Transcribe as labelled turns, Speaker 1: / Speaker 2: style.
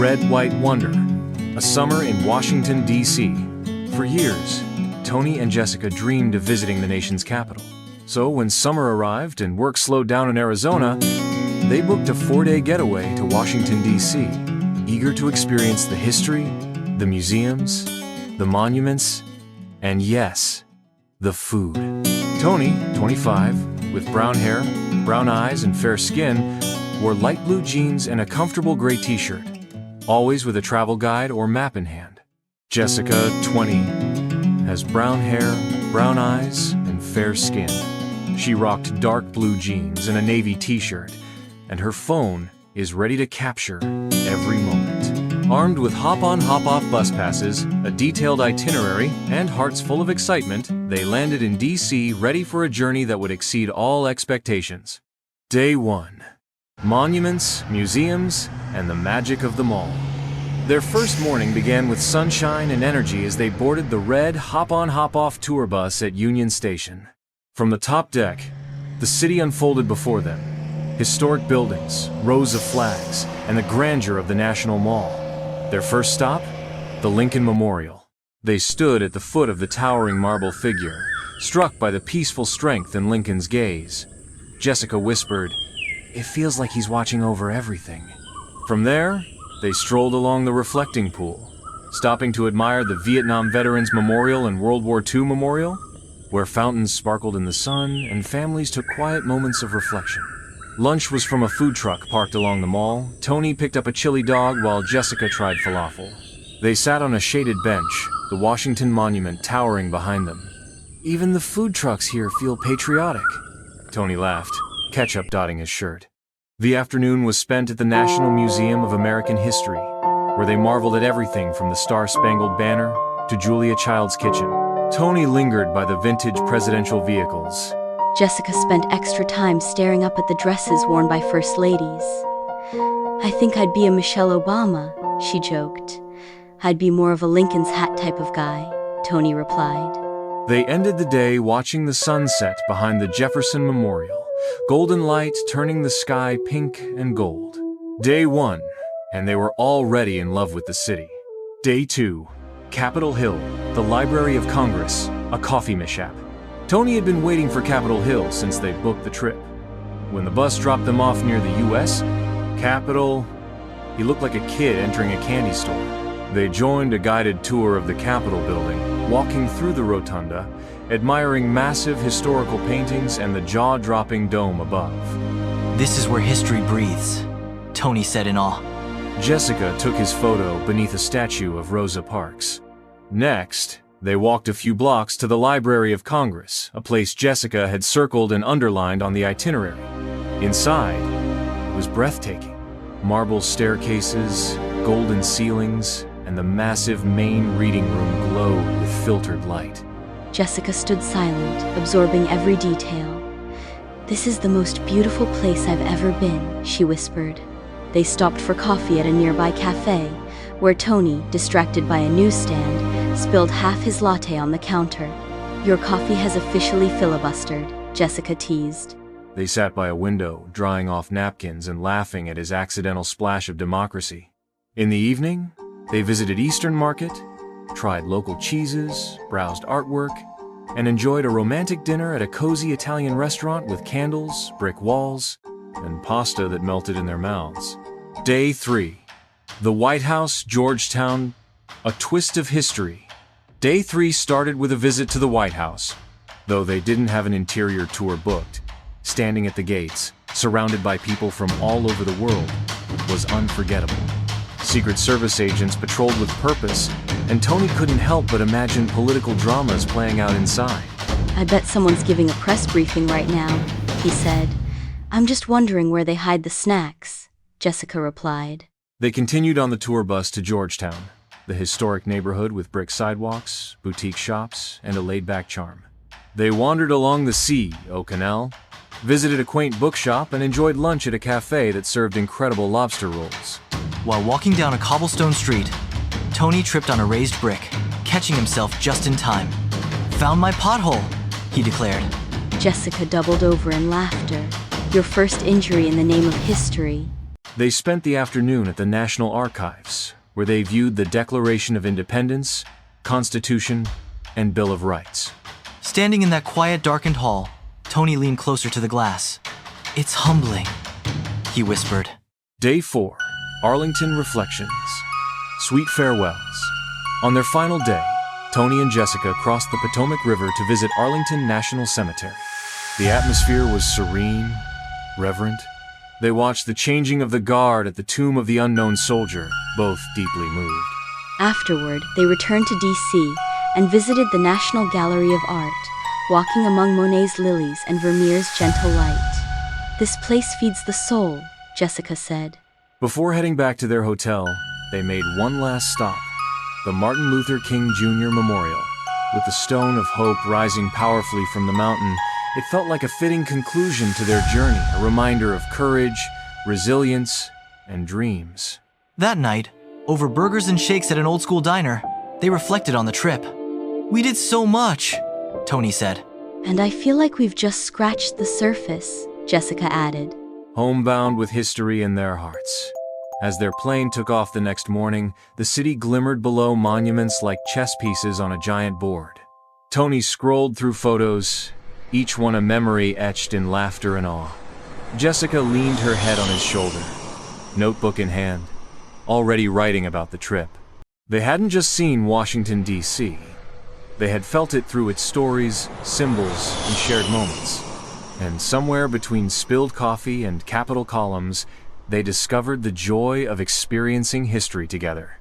Speaker 1: Red, White Wonder, a summer in Washington, D.C. For years, Tony and Jessica dreamed of visiting the nation's capital. So when summer arrived and work slowed down in Arizona, they booked a 4-day getaway to Washington, D.C., eager to experience the history, the museums, the monuments, and yes, the food. Tony, 25, with brown hair, brown eyes, and fair skin, wore light blue jeans and a comfortable gray t-shirt, always with a travel guide or map in hand. Jessica, 20, has brown hair, brown eyes, and fair skin. She rocked dark blue jeans and a navy t-shirt, and her phone is ready to capture every moment. Armed with hop-on, hop-off bus passes, a detailed itinerary, and hearts full of excitement, they landed in D.C. ready for a journey that would exceed all expectations. Day 1. Monuments, museums, and the magic of them all. Their first morning began with sunshine and energy as they boarded the red hop-on, hop-off tour bus at Union Station. From the top deck, the city unfolded before them. Historic buildings, rows of flags, and the grandeur of the National Mall. Their first stop? The Lincoln Memorial. They stood at the foot of the towering marble figure, struck by the peaceful strength in Lincoln's gaze. Jessica whispered, "It feels like he's watching over everything." From there, they strolled along the reflecting pool, stopping to admire the Vietnam Veterans Memorial and World War II Memorial, where fountains sparkled in the sun and families took quiet moments of reflection. Lunch was from a food truck parked along the mall. Tony picked up a chili dog while Jessica tried falafel. They sat on a shaded bench, the Washington Monument towering behind them. "Even the food trucks here feel patriotic," Tony laughed, ketchup dotting his shirt. The afternoon was spent at the National Museum of American History, where they marveled at everything from the Star-Spangled Banner to Julia Child's kitchen. Tony lingered by the vintage presidential vehicles.
Speaker 2: Jessica spent extra time staring up at the dresses worn by first ladies. "I think I'd be a Michelle Obama," she joked. "I'd be more of a Lincoln's hat type of guy," Tony replied.
Speaker 1: They ended the day watching the sunset behind the Jefferson Memorial, golden light turning the sky pink and gold. Day 1, and they were already in love with the city. Day 2, Capitol Hill, the Library of Congress, a coffee mishap. Tony had been waiting for Capitol Hill since they booked the trip. When the bus dropped them off near the U.S. Capitol, he looked like a kid entering a candy store. They joined a guided tour of the Capitol building, walking through the rotunda, admiring massive historical paintings and the jaw-dropping dome above.
Speaker 3: "This is where history breathes," Tony said in awe.
Speaker 1: Jessica took his photo beneath a statue of Rosa Parks. Next, they walked a few blocks to the Library of Congress, a place Jessica had circled and underlined on the itinerary. Inside, it was breathtaking. Marble staircases, golden ceilings, and the massive main reading room glowed with filtered light.
Speaker 2: Jessica stood silent, absorbing every detail. "This is the most beautiful place I've ever been," she whispered. They stopped for coffee at a nearby cafe, where Tony, distracted by a newsstand, spilled half his latte on the counter. "Your coffee has officially filibustered," Jessica teased.
Speaker 1: They sat by a window, drying off napkins and laughing at his accidental splash of democracy. In the evening, they visited Eastern Market, tried local cheeses, browsed artwork, and enjoyed a romantic dinner at a cozy Italian restaurant with candles, brick walls, and pasta that melted in their mouths. Day 3. The White House, Georgetown, a twist of history. Day 3 started with a visit to the White House, though they didn't have an interior tour booked. Standing at the gates, surrounded by people from all over the world, was unforgettable. Secret Service agents patrolled with purpose, and Tony couldn't help but imagine political dramas playing out inside.
Speaker 2: "I bet someone's giving a press briefing right now," he said. "I'm just wondering where they hide the snacks," Jessica replied.
Speaker 1: They continued on the tour bus to Georgetown, the historic neighborhood with brick sidewalks, boutique shops, and a laid-back charm. They wandered along the C.O. Canal, visited a quaint bookshop, and enjoyed lunch at a cafe that served incredible lobster rolls.
Speaker 3: While walking down a cobblestone street, Tony tripped on a raised brick, catching himself just in time. "Found my pothole," he declared.
Speaker 2: Jessica doubled over in laughter. "Your first injury in the name of history."
Speaker 1: They spent the afternoon at the National Archives, where they viewed the Declaration of Independence, Constitution, and Bill of Rights.
Speaker 3: Standing in that quiet, darkened hall, Tony leaned closer to the glass. "It's humbling," he whispered.
Speaker 1: Day 4, Arlington Reflections. Sweet farewells. On their final day, Tony and Jessica crossed the Potomac River to visit Arlington National Cemetery. The atmosphere was serene, reverent. They watched the changing of the guard at the tomb of the unknown soldier, both deeply moved.
Speaker 2: Afterward, they returned to D.C. and visited the National Gallery of Art, walking among Monet's lilies and Vermeer's gentle light. "This place feeds the soul," Jessica said.
Speaker 1: Before heading back to their hotel, they made one last stop, the Martin Luther King Jr. Memorial. With the stone of hope rising powerfully from the mountain, it felt like a fitting conclusion to their journey, a reminder of courage, resilience, and dreams.
Speaker 3: That night, over burgers and shakes at an old-school diner, they reflected on the trip. "We did so much," Tony said.
Speaker 2: "And I feel like we've just scratched the surface," Jessica added.
Speaker 1: Homebound with history in their hearts. As their plane took off the next morning, the city glimmered below monuments like chess pieces on a giant board. Tony scrolled through photos, each one a memory etched in laughter and awe. Jessica leaned her head on his shoulder, notebook in hand, already writing about the trip. They hadn't just seen Washington, D.C. They had felt it through its stories, symbols, and shared moments. And somewhere between spilled coffee and Capitol columns, they discovered the joy of experiencing history together.